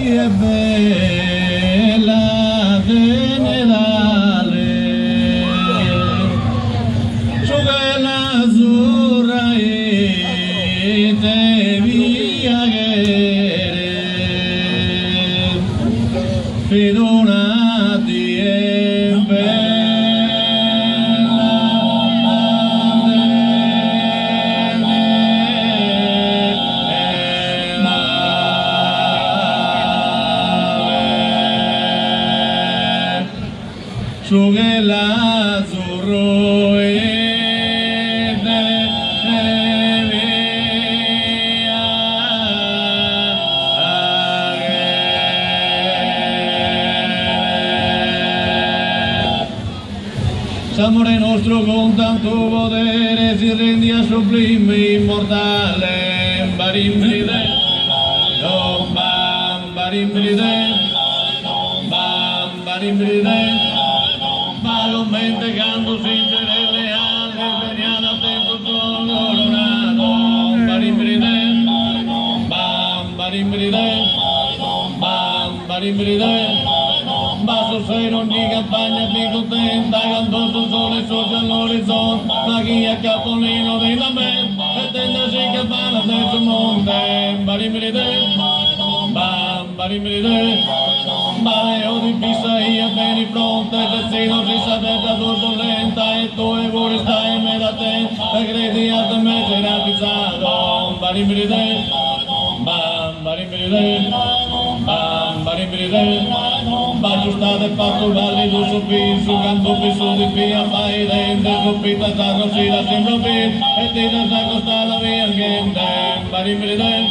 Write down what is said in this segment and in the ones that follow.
è bella generale, su quella azzurra e te via che fidonati e su che l'azzurro e S'amore nostro con tanto potere si rendia sublime, immortale, barimbride, barimbride, barimbride. Mente canto sincero e leale, veniamo a tempo colorato, barimbride, barimbride, basso sei in ogni campagna più contenta, canto sul sole sorge all'orizzonte, ma chi è capolino della me, e tendersi che va la terza monte, barimbride, barimbride, Baleo di fissa io bene pronta, il destino si sa da turbulenta, e tu e voi stai in mezzo a te, e credi a te me c'era pizzato, barimbride, barimbride, bacio state fatto valli tu su piso, canto piso di via, fai dente, su pita sta così da sempre più, e ti da sta costata via gente, barimbride,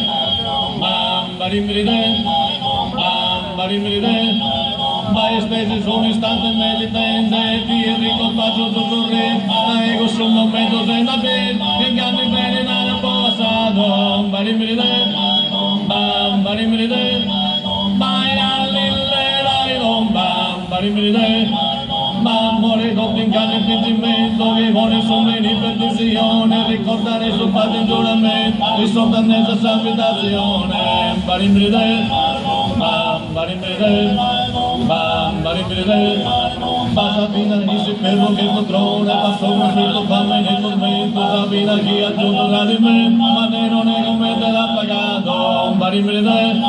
barimbride, ma spese sono istante meditente, ti enrico faccio tutto il re, ma ego su un momento senza bene, inganni bene nada passato, barimbride, barimbride, ma amore dopo inganno e fingimento, che vuole sono in perdizione, ricordare sul fatto in giuramento, risordanza salvitazione, barimbride, barimbride, passa fino all'inizio fermo che controlla, passa un tutto fame nel tormento, Sabina chi ha giunto tra di me, ma ne non è come te l'ha pagato, barimbride,